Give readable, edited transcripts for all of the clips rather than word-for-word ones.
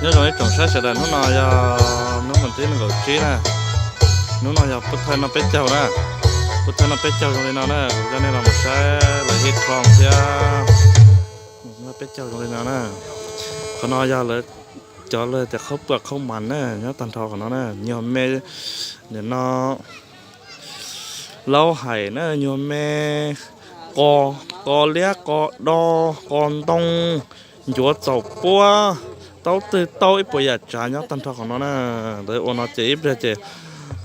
nhớ rồi trồng sai sẽ đàn nó nói nó mình tí nó gọi trí nè nó nói bút thay nó bết châu nè bút thay nó bết châu trong đây nó nè cho nên là một sai là hít con kia nó bết châu trong đây nó nèเขาnói là choเลยแต่เขาเปลือกเขามันนะเนื้อตันทอของnóนะโยมแม่เดี๋ยวnóเล้าไห่นะโยมแม่กอเลี้ยกอดอกอนตงหยวดเจ้าปัวเต้าตือเต้าไอ้ปุยอ่ะจ่าเนื้อตันทอของnóนะเดี๋ยววันนี้เจ็บเลยเจ็บ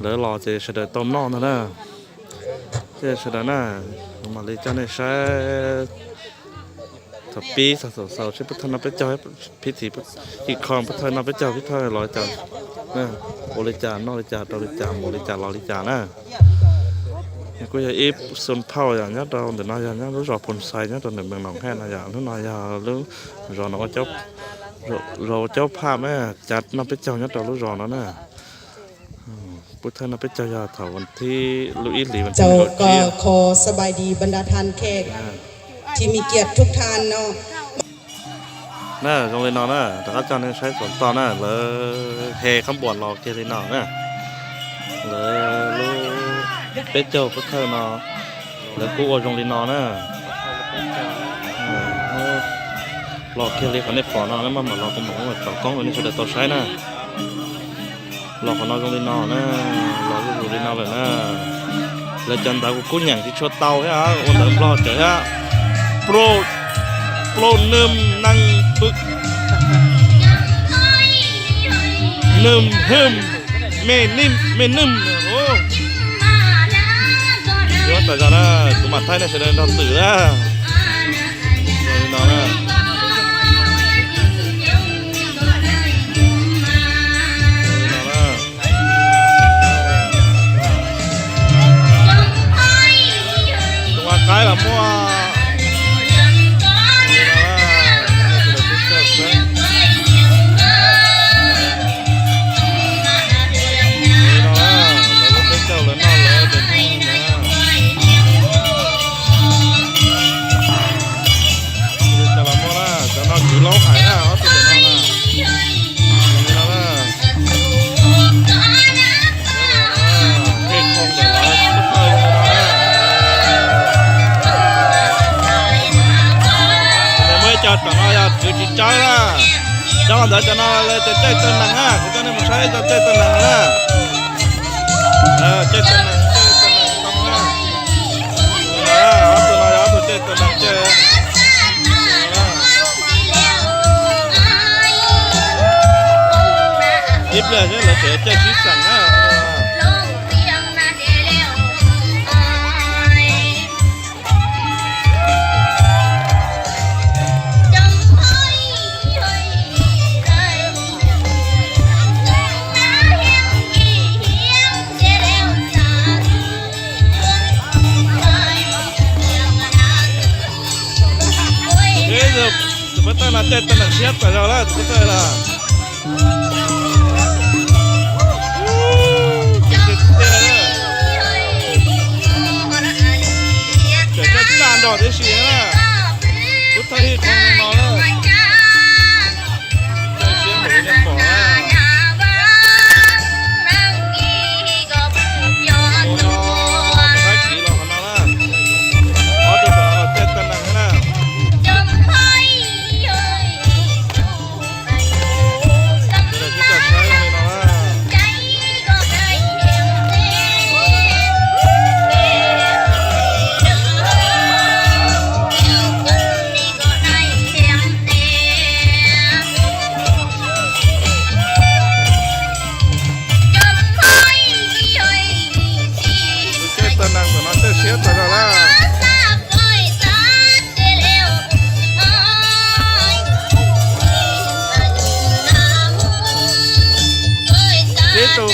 เดี๋ยวรอเจ็บเสด็จต้มนอนนะเจ็บเสด็จนะมาเลยจ้าเนี่ยใช้ถ้าปีสาวใช้พุทธนาพระเจ้าพิธีอีกครองพุทธนาพระเจ้าพิธีร้อยจันนะบริจาคนอกบริจาตบริจาบริจาลอริจานะกูจะอีฟส่วนเผาอย่างนี้เราเดี๋ยวน้อยอย่างนี้รู้รอผลใส่เนี่ยตอนเด็กเมืองหนองแค่นะอย่างรู้น้อยอย่างรู้รอน้องเจ้าเราเจ้าภาพแม่จัดนาพระเจ้าเนี่ยเรารู้รอแล้วนะพุทธนาพระเจ้าอย่าถาวันที่ลุยหลีวันที่ เจ้าก็ขอสบายดีบรรดาท่านแขกที่มีเกียรติทุกท่านเนาะน่ะตรงเลยนอนน่ะแต่ก็จะเนี่ยใช้ส่วนต่อน่ะเลยเฮข้างบนรอเกลีนอนน่ะเลยลูเป็ดเจ้าพุทธนอเลยกูเอาตรงเลยนอนน่ะรอเกลีเขาในฝอนนอนแล้วมันเหมือนเราก็มองว่าต่อกล้องวันนี้สุดแต่ต่อใช้น่ะรอเขานอนตรงเลยนอนน่ะรอกูอยู่เลยนอนเลยน่ะแล้วจันทร์กูกุ้งอย่างที่ชดเตาใช่ไหมวันเดิมรอเจอฮะโปรนึ่มนั่งบึกนึ่มหึมเมนิ่มโอ้ยอดแต่จ้านะกูมาไทยเนี่ยแสดงทำสื่อแล้วน้องนะตัวกายละมัวตอนนั้นอยากจุดใจละจังหวะเดี๋ยวจะนอนเลยจะใจเต้นหนังอ่ะคุณจะเนี่ยมันใช้จะใจเต้นหนังนะใจเต้นหนังต้องนะเอาตัวน้อยเอาตัวใจเต้นหนังเจ้ยิบเลยใช่เหรอเจ้าชิสังอ่ะbetul lah, tenang siapa lah, betul lah. Jadi candor di sini lah, betul ni kalau lah. Jadi begini boleh.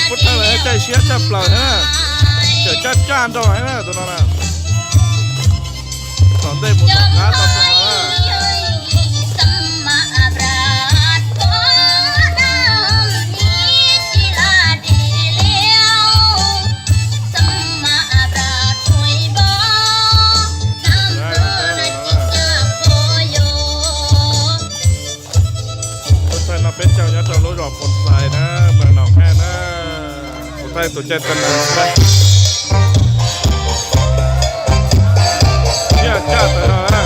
พุทธเลยใจเสียจับเปล่านะเจอจัดจ้านด้วยนะตัวนั้นนะสอนได้หมดสองขาต่อตัวนะพุทธนา เป็นเจ้ายัดเราหลอกคนใส่นะเมืองหนองแค่นะคนไทยตัวใจกันนะเนี่ยจ้าตัวนะ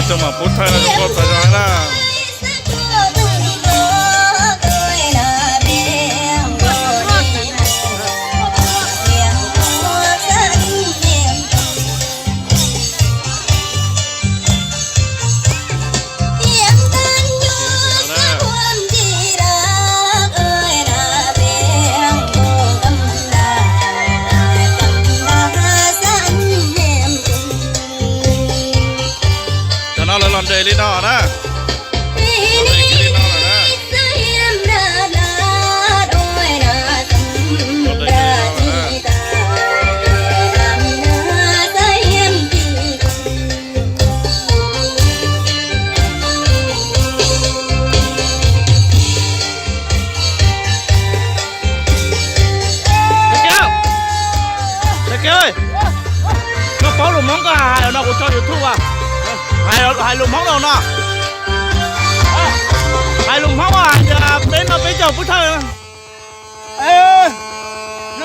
จะมาพูดไทยแล้วจะพูดภาษาอะไรลอนเดลินอนะnó có lùm món có hài nó cũng cho YouTube à hai lùm món đâu nè hai lùm món à giờ bên nó bên chầu bút thơ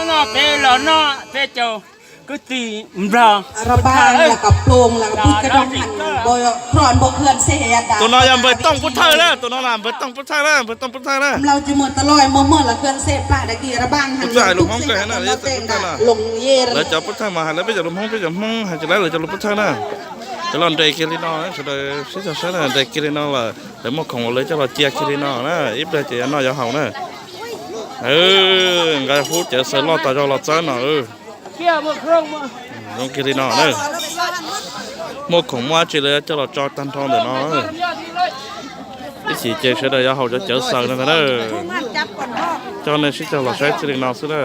nó bé là nó bé chầu cứ tì rờ ระบายแล้วกับโปร่งแล้วกับพูดกระดองหันโดยพรอนบกเพื่อนเสียดา ตัวน้อยยังเบิดต้องพุทธเธอแล้วตัวน้อยเบิดต้องพุทธเธอแล้วเบิดต้องพุทธเธอแล้ว เราจะหมดตะลอยเมื่อละเพื่อนเสียปลาตะกี้ระบางหันลงเย่ แล้วจะพุทธมาแล้วไปจะลงห้องไปจะห้องหายจะแล้วหรือจะลงพุทธนะจะลองเด็กกิรินอนะจะได้สิ่งที่จะเด็กกิรินอละเดี๋ยวมาของเลยจะเราเจียกิรินอนะอีเบลจะน้อยจะเห่านะไงพูดจะเสร็จรอต่อจะรอเจ้าหน่อยkia một rong màลงกิรินอนะหมกของว่าจะเลยจะเราจอตันทองเดี๋ยวน้อยที่สี่เจ้าเสร็จแล้วจะเห่าจะเจอเสร็จแล้วกันเด้อcho nênสิ่งที่เราใช้กิรินอสุดเลย